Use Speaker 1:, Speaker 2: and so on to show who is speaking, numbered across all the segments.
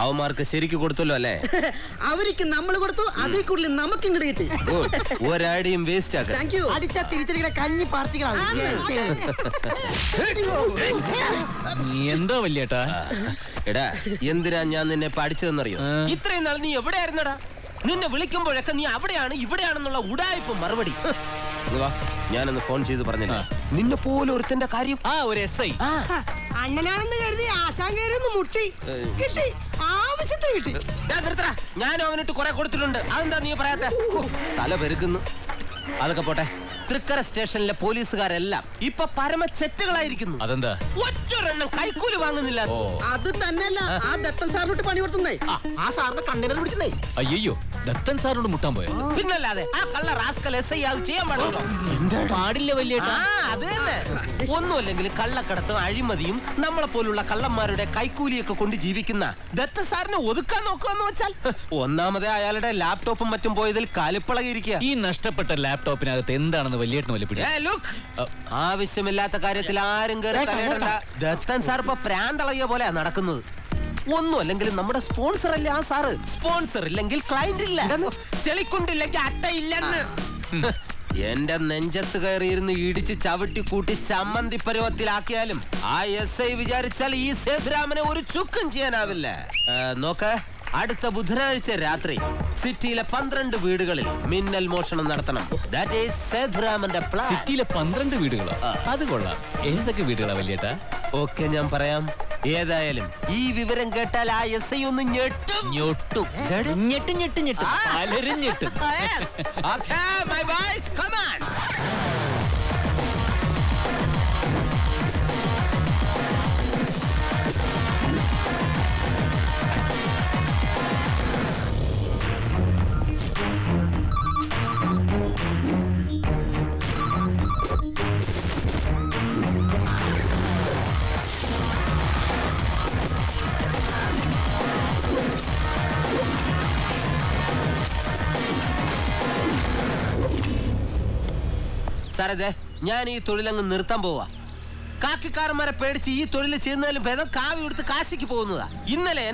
Speaker 1: അവന്മാർക്ക് ശരിക്ക് കൊടുത്തല്ലോ അല്ലേ?
Speaker 2: അവർക്ക് നമ്മൾ കൊടുത്തു, അതേ കൂടുതൽ നമുക്ക് ഇങ്ങോട്ട് കിട്ടി.
Speaker 1: ഒരടിയും വേസ്റ്റ് ആക്കാം.
Speaker 2: അടിച്ചാ തിരിച്ചടിക്കുന്ന കഞ്ഞി പാർട്ടികളാണ്.
Speaker 3: എന്താ വല്യേട്ടാ?
Speaker 1: എടാ, എന്തിനാ ഞാൻ നിന്നെ പഠിച്ചതെന്നറിയോ? ഇത്രയും നാൾ നീ എവിടെയായിരുന്നടാ? നിന്നെ വിളിക്കുമ്പോഴൊക്കെ നീ അവിടെയാണ് ഇവിടെയാണെന്നുള്ള ഉടായിപ്പ് മറുപടി. ഞാനൊന്ന് ഫോൺ ചെയ്ത് പറഞ്ഞില്ല നിന്നെ പോലെ ഒരുത്തന്റെ കാര്യം.
Speaker 3: ഒരു SI
Speaker 2: അണ്ണനാണെന്ന് കരുതി ആശാൻ കയറി മുട്ടി കിട്ടി, ആവശ്യത്തിന് കിട്ടി.
Speaker 1: ഞാൻ അവനിട്ട് കുറെ കൊടുത്തിട്ടുണ്ട്. അതെന്താ നീ പറയാത്ത? തല പെരുക്കുന്നു. അതൊക്കെ പോട്ടെ. തൃക്കര സ്റ്റേഷനിലെ പോലീസുകാരെല്ലാം ഇപ്പൊ പരമ ചെറ്റുകളായിരിക്കുന്നു.
Speaker 3: അതെന്താ?
Speaker 1: ഒറ്റൊരെണ്ണം കൈക്കൂലി വാങ്ങുന്നില്ല.
Speaker 2: അത് തന്നെയല്ല, ആ ദത്തൻ സാറിനോട്ട് പണി കൊടുത്തുന്നേ. ആ സാറിന്റെ കണ്ണിനെ പിടിച്ചേ.
Speaker 3: അയ്യോ, ദത്തൻ സാറിനോട് മുട്ടാൻ പോയോ?
Speaker 1: പിന്നല്ലാതെ ആ കള്ള റാസ്കൽ SI അത് ചെയ്യാൻ പാടുണ്ടോ?
Speaker 3: പാടില്ല വല്യേട്ടാ.
Speaker 1: അത് തന്നെ. ഒന്നുമല്ലെങ്കിൽ കള്ളക്കടത്തും അഴിമതിയും നമ്മളെ പോലുള്ള കള്ളന്മാരുടെ കൈക്കൂലിയൊക്കെ കൊണ്ട് ജീവിക്കുന്ന ദത്ത സാറിനെ ഒതുക്കാൻ നോക്കുകയെന്ന് വെച്ചാൽ ഒന്നാമതേ അയാളുടെ ലാപ്ടോപ്പും മറ്റും പോയതിൽ കാലിപ്പളകിയിരിക്കുക.
Speaker 3: ഈ നഷ്ടപ്പെട്ട ലാപ്ടോപ്പിനകത്ത് എന്താണെന്ന് വലിയേട്ടന് വലിയ പിടി.
Speaker 1: ആവശ്യമില്ലാത്ത കാര്യത്തിൽ ആരും കയറി തലയിടണ്ട. ദത്തൻ സാർ ഇപ്പൊ പ്രാന്തളകിയ പോലെയാ നടക്കുന്നത്. ഒന്നും അല്ലെങ്കിൽ നമ്മുടെ സ്പോൺസർ അല്ലേ ആ സാറ്. സ്പോൺസർ ഇല്ലെങ്കിൽ ക്ലയന്റ് ഇല്ല, ചെളിക്കുണ്ടില്ലെങ്കിൽ അട്ടയില്ലെന്ന്. എന്റെ നെഞ്ചത്ത് കയറിയിരുന്ന് ഇടിച്ച് ചവിട്ടി കൂട്ടി ചമ്മന്തി പരുവത്തിലാക്കിയാലും ആ SI വിചാരിച്ചാൽ ഈ സേതുരാമനെ ഒരു ചുക്കും ചെയ്യാനാവില്ല. നോക്ക, അടുത്ത ബുധനാഴ്ച രാത്രി സിറ്റിയിലെ 12 വീടുകളിൽ മിന്നൽ മോഷണം നടത്തണം. ദാറ്റ് ഈസ് സേതുരാമന്റെ പ്ലാൻ.
Speaker 3: സിറ്റിയിലെ 12 വീടുകളോ? അത് കൊള്ളാം. ഏതൊക്കെ വീടുകളാ വല്യേട്ടാ?
Speaker 1: ഓക്കെ, ഞാൻ പറയാം. ഏതായാലും ഈ വിവരം കേട്ടാൽ ആ SI ഒന്ന് ഞെട്ടും.
Speaker 3: ഞെട്ടും. പലരും ഞെട്ടും.
Speaker 1: Okay, my boys, come on. സാറേ, ഞാൻ ഈ തൊഴിലങ്ങ് നിർത്താൻ പോവാ. കാക്കിക്കാരന്മാരെ പേടിച്ച് ഈ തൊഴിൽ ചെയ്യുന്നതിലും ഭേദം കാവി കൊടുത്ത് കാശിക്ക് പോകുന്നതാ. ഇന്നലെ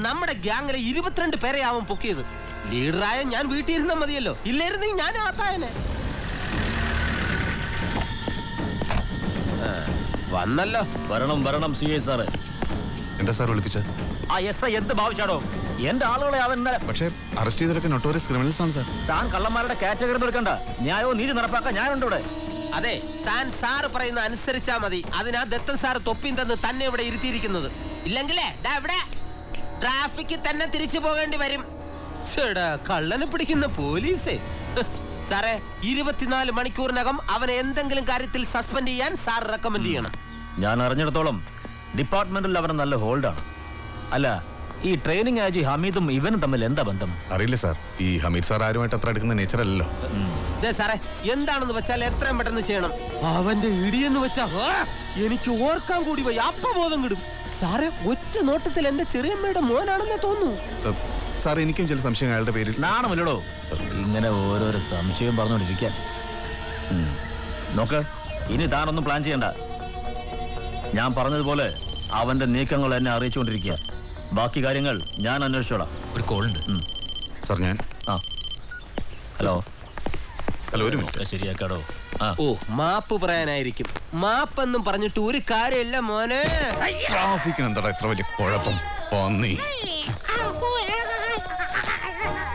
Speaker 1: നമ്മുടെ ഗ്യാങ്ങിലെ 22 പേരെ ആവും പൊക്കിയത്. ലീഡറായ ഞാൻ വീട്ടിൽ ഇരുന്നാ മതിയല്ലോ. ഇല്ലായിരുന്നെങ്കിൽ ഞാൻ ആത്തായനെ. വന്നല്ലോ.
Speaker 3: വരണം CI സാറ്.
Speaker 4: എന്താ സാർ വിളിപ്പിച്ച?
Speaker 3: ആ SI എന്ത് ഭാവിച്ചാടോ? എന്റെ ആളുകളെ അവൻ.
Speaker 4: പക്ഷേ അറസ്റ്റ് ചെയ്തവരൊക്കെ നൊട്ടോറിയസ് ക്രിമിനൽസ് ആണ് സാർ.
Speaker 3: താൻ കള്ളന്മാരുടെ കാറ്റഗറി എടുക്കണ്ട. ന്യായവും നീതി നടപ്പാക്കാൻ ഞാനുണ്ട് ഇവിടെ.
Speaker 1: അതെ, താൻ സാറ് പറയുന്ന അനുസരിച്ചാ മതി. അതിനാ ദത്തൻ സാറ് തൊപ്പിയും തന്ന് തന്നെ ഇവിടെ ഇരുത്തിയിരിക്കുന്നത്. ഇല്ലെങ്കിലേ ഇവിടെ ട്രാഫിക്കിൽ തന്നെ തിരിച്ചു പോകേണ്ടി വരും. കള്ളനെ പിടിക്കുന്ന പോലീസേ. സാറേ, 24 മണിക്കൂറിനകം അവനെ എന്തെങ്കിലും കാര്യത്തിൽ സസ്പെൻഡ് ചെയ്യാൻ സാർ റെക്കമെൻഡ് ചെയ്യണം.
Speaker 3: ഞാൻ അറിഞ്ഞിടത്തോളം ഡിപ്പാർട്ട്മെന്റിൽ അവന് നല്ല ഹോൾഡാണ്. അല്ല, ഈ ട്രെയിനിങ് ആജി ഹമീദും ഇവനും തമ്മിൽ എന്താ ബന്ധം?
Speaker 4: അറിയില്ല സാർ. ഈ ഹമീദ് സാർ ആരുമായിട്ട് അത്ര എടുക്കുന്ന നേച്ചർ അല്ലല്ലോ.
Speaker 1: സാറേ, എന്താണെന്ന് വെച്ചാൽ എത്രയും പെട്ടെന്ന് ചെയ്യണം. അവന്റെ ഇടിയെന്ന് വെച്ചാ എനിക്ക് ഓർക്കാൻ കൂടി പോയി അപ്പബോധം കിടും. സാറേ, ഒറ്റ നോട്ടത്തിൽ എന്റെ ചെറിയമ്മയുടെ മോനാണെന്നേ തോന്നുന്നു.
Speaker 4: സാർ, എനിക്കും ചില സംശയം അയാളുടെ പേരിൽ.
Speaker 3: നാണമില്ലടോ ഇങ്ങനെ ഓരോരോ സംശയം പറഞ്ഞോണ്ടിരിക്കാൻ. നോക്ക്, ഇനി താനൊന്നും പ്ലാൻ ചെയ്യണ്ട. ഞാൻ പറഞ്ഞതുപോലെ അവന്റെ നീക്കങ്ങൾ എന്നെ അറിയിച്ചുകൊണ്ടിരിക്കുക. ബാക്കി കാര്യങ്ങൾ ഞാൻ അന്വേഷിച്ചോളാം. ഒരു കോൾ ഉണ്ട്
Speaker 4: സാർ. ഞാൻ
Speaker 3: ഹലോ.
Speaker 4: ഒരു മിനിറ്റ്.
Speaker 3: ശരിയാക്കാടോ.
Speaker 1: മാപ്പ് പറയാനായിരിക്കും. മാപ്പെന്നും പറഞ്ഞിട്ട് ഒരു കാര്യമില്ല മോനെ.
Speaker 4: ട്രാഫിക്കിന് എന്താ ഇത്ര വലിയ കുഴപ്പം?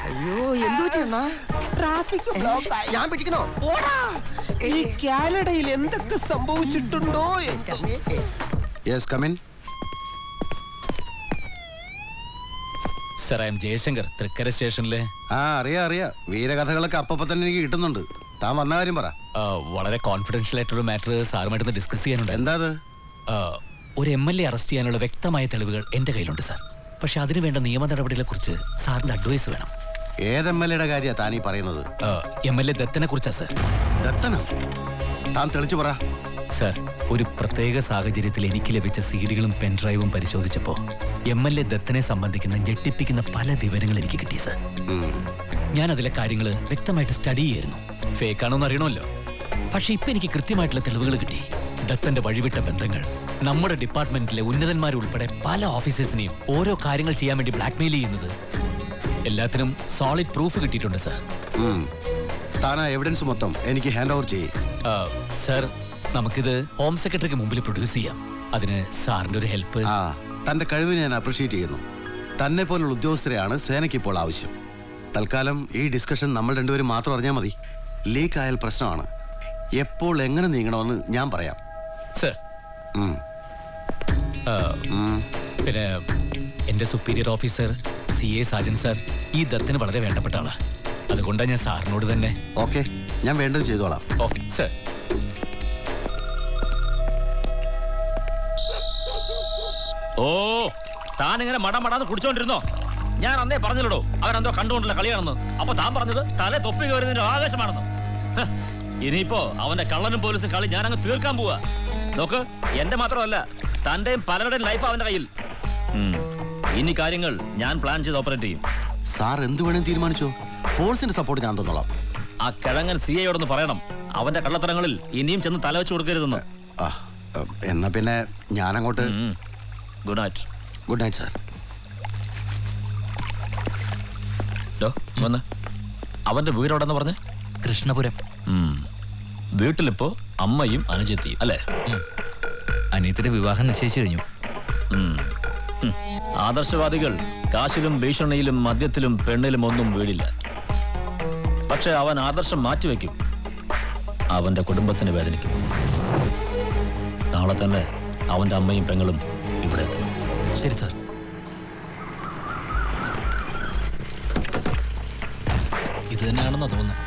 Speaker 2: അയ്യോ, എന്തോ ചെയ്യുന്ന ട്രാഫിക് ഞാൻ പിടിക്കണോ?
Speaker 1: ഈ കാനഡയിൽ എന്തൊക്കെ സംഭവിച്ചിട്ടുണ്ടോ?
Speaker 4: Yes, come in.
Speaker 3: Sir, I'm Jayashankar, Thrikkara സ്റ്റേഷനിലെ.
Speaker 4: അറിയാം. വീരകഥകളൊക്കെ അപ്പൊ തന്നെ എനിക്ക് കിട്ടുന്നുണ്ട്. താൻ വന്ന കാര്യം പറ.
Speaker 3: വളരെ കോൺഫിഡൻഷ്യൽ ആയിട്ടൊരു മാറ്റർ സാറുമായിട്ട് ഡിസ്കസ് ചെയ്യാനുണ്ട്.
Speaker 4: എന്താ?
Speaker 3: ഒരു MLA അറസ്റ്റ് ചെയ്യാനുള്ള വ്യക്തമായ തെളിവുകൾ എന്റെ കയ്യിലുണ്ട് സാർ. പക്ഷെ അതിനു വേണ്ട നിയമ നടപടികളെ കുറിച്ച് സാറിന്റെ അഡ്വൈസ് വേണം.
Speaker 4: ഏത് MLA യുടെ കാര്യ താനീ പറയുന്നത്?
Speaker 3: MLA ദത്തനെ കുറിച്ചാ സാർ.
Speaker 4: ദത്തനോ? താൻ തെളിച്ചു പറ.
Speaker 3: സാർ, ഒരു പ്രത്യേക സാഹചര്യത്തിൽ എനിക്ക് ലഭിച്ച സീഡികളും പെൻഡ്രൈവും പരിശോധിച്ചപ്പോൾ MLA ദത്തനെ സംബന്ധിക്കുന്ന ഞെട്ടിപ്പിക്കുന്ന പല വിവരങ്ങൾ എനിക്ക് കിട്ടി സാർ. ഞാൻ അതിലെ കാര്യങ്ങൾ വ്യക്തമായിട്ട് സ്റ്റഡി ചെയ്യായിരുന്നു. ഫേക്കാണോന്ന് അറിയണമല്ലോ. പക്ഷെ ഇപ്പൊ എനിക്ക് കൃത്യമായിട്ടുള്ള തെളിവുകൾ കിട്ടി. ദത്തന്റെ വഴിവിട്ട ബന്ധങ്ങൾ,
Speaker 5: നമ്മുടെ ഡിപ്പാർട്ട്മെന്റിലെ ഉന്നതന്മാരുൾപ്പെടെ പല ഓഫീസേഴ്സിനെയും ഓരോ കാര്യങ്ങൾ ചെയ്യാൻ വേണ്ടി ബ്ലാക്ക്മെയിൽ ചെയ്യുന്നത്. എല്ലാത്തിനും സോളിഡ് പ്രൂഫ് കിട്ടിയിട്ടുണ്ട് സാർ.
Speaker 4: താൻ ആ എവിഡൻസ് മൊത്തം എനിക്ക് ഹാൻഡ് ഓവർ ചെയ്യേ.
Speaker 5: സാർ, നമുക്കിത് ഹോം സെക്രട്ടറിക്ക് മുമ്പിൽ പ്രൊഡ്യൂസ് ചെയ്യാം. അതിന് സാറിന്റെ ഒരു ഹെൽപ്പ്.
Speaker 4: തന്റെ കഴിവിനെ ഞാൻ അപ്രീഷിയേറ്റ് ചെയ്യുന്നു. തന്നെ പോലുള്ള ഉദ്യോഗസ്ഥരെയാണ് സേനയ്ക്ക് ഇപ്പോൾ ആവശ്യം. തൽക്കാലം ഈ ഡിസ്കഷൻ നമ്മൾ രണ്ടുപേരും മാത്രം അറിഞ്ഞാൽ മതി. ലീക്ക് ആയാൽ പ്രശ്നമാണ്. എപ്പോൾ എങ്ങനെ നീങ്ങണമെന്ന് ഞാൻ പറയാം.
Speaker 5: സാർ, പിന്നെ എന്റെ superior officer CA Sajan sir ഈ ദത്തിന് വളരെ വേണ്ടപ്പെട്ട ആളാ. അതുകൊണ്ടാണ് ഞാൻ സാറിനോട് തന്നെ.
Speaker 4: ഓക്കെ, ഞാൻ വേണ്ടത് ചെയ്തോളാം.
Speaker 5: ഓ സാർ.
Speaker 3: ഓ, താനിങ്ങനെ മടമടാന്ന് കുടിച്ചോണ്ടിരുന്നോ? ഞാൻ അന്നേ പറഞ്ഞല്ലോ അവരെന്തോ കണ്ടുകൊണ്ടുള്ള കളിയാണെന്ന്. അപ്പൊ താൻ പറഞ്ഞത് തലേ തൊപ്പി കയറുന്നതിന്റെ ആവേശമാണെന്ന്. ഇനിയിപ്പോ അവന്റെ കള്ളനും പോലീസും കളി ഞാൻ അങ്ങ് തീർക്കാൻ പോവാ. നോക്ക്, എന്റെ മാത്രമല്ല തന്റെയും പലരുടെയും ലൈഫ് അവന്റെ കയ്യിൽ. ഇനി കാര്യങ്ങൾ ഞാൻ പ്ലാൻ ചെയ്ത് ഓപ്പറേറ്റ് ചെയ്യും.
Speaker 4: സാർ എന്ത് വേണേലും തീരുമാനിച്ചോ. ഫോഴ്സിന്റെ സപ്പോർട്ട് ഞാൻ തന്നോളാം.
Speaker 3: ആ കിഴങ്ങൻ CAയോടൊന്ന് പറയണം, അവന്റെ കള്ളത്തരങ്ങളിൽ ഇനിയും ചെന്ന് തലവെച്ച് കൊടുക്കരുതെന്ന്.
Speaker 4: എന്നാ പിന്നെ ഞാൻ അങ്ങോട്ട്.
Speaker 3: Good night.
Speaker 4: Good night sir.
Speaker 3: വന്ന് അവന്റെ വീടോടെന്ന് പറഞ്ഞ്
Speaker 5: കൃഷ്ണപുരം.
Speaker 3: വീട്ടിലിപ്പോ അമ്മയും അനുജത്തിയും അല്ലേ?
Speaker 5: അനിയത്തിന്റെ വിവാഹം നിശ്ചയിച്ചു കഴിഞ്ഞു.
Speaker 3: ആദർശവാദികൾ കാശിലും ഭീഷണിയിലും മദ്യത്തിലും പെണ്ണിലും ഒന്നും വീടില്ല. പക്ഷെ അവൻ ആദർശം മാറ്റിവെക്കും. അവന്റെ കുടുംബത്തിന് വേദനിക്കും. നാളെ തന്നെ അവന്റെ അമ്മയും പെങ്ങളും ഇവിടെ എത്തണം.
Speaker 5: ശരി സാർ.
Speaker 6: ഇത് തന്നെയാണെന്നാ തോന്നുന്നത്.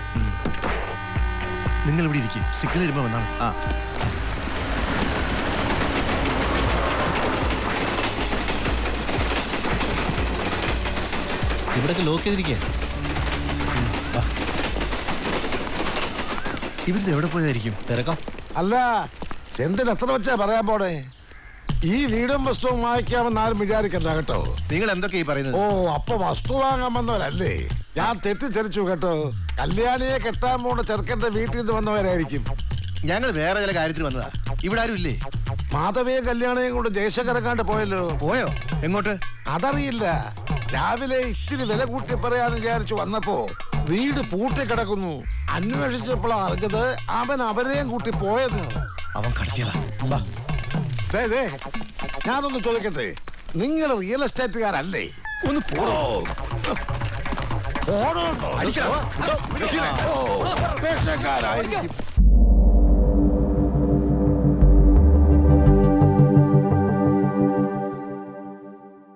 Speaker 6: നിങ്ങൾ ഇവിടെ ഇരിക്കും, സിഗ്നൽ വരുമ്പോ വന്നാൽ മതി. ഇവിടൊക്കെ ലോക്ക് ചെയ്തിരിക്കുക. ഇവരിത് എവിടെ പോയതായിരിക്കും? തിരക്കാം.
Speaker 7: അല്ല, എന്തിന് എത്ര വെച്ചാ പറയാൻ പോണേ? ഈ വീടും വസ്തുവും വാങ്ങിക്കാമെന്ന് ആരും വിചാരിക്കണ്ട കേട്ടോ.
Speaker 6: നിങ്ങൾ എന്തൊക്കെയാ പറയുന്നത്?
Speaker 7: ഓ, അപ്പൊ വസ്തു വാങ്ങാൻ വന്നവരല്ലേ? ഞാൻ തെറ്റിദ്ധരിച്ചു കേട്ടോ. കല്യാണിയെ കെട്ടാൻ പോണ ചെറുക്കന്റെ വീട്ടിൽ നിന്ന് വന്നവരായിരിക്കും.
Speaker 6: ഞങ്ങൾ വേറെ ചില കാര്യത്തിൽ വന്നതാ. ഇവിടെ ആരും ഇല്ലേ?
Speaker 7: മാധവിയെ കല്യാണിയും കൊണ്ട് ദേശക്കരക്കാണ്ട് പോയല്ലോ.
Speaker 6: പോയോ? എങ്ങോട്ട്?
Speaker 7: അതറിയില്ല. രാവിലെ ഇത്തിരി വില കൂട്ടി പറയാന്ന് വിചാരിച്ചു വന്നപ്പോ വീട് പൂട്ടിക്കിടക്കുന്നു. അന്വേഷിച്ചപ്പോഴാണ് അറിഞ്ഞത് അവൻ അവരെയും കൂട്ടി പോയെന്ന്.
Speaker 6: അവൻ കടത്തിയതാ.
Speaker 7: ഞാനൊന്ന് ചോദിക്കട്ടെ, നിങ്ങൾ റിയൽ എസ്റ്റേറ്റുകാരല്ലേ?
Speaker 6: ഒന്ന് പോടോ.
Speaker 7: ദേശക്കാരായിരിക്കും.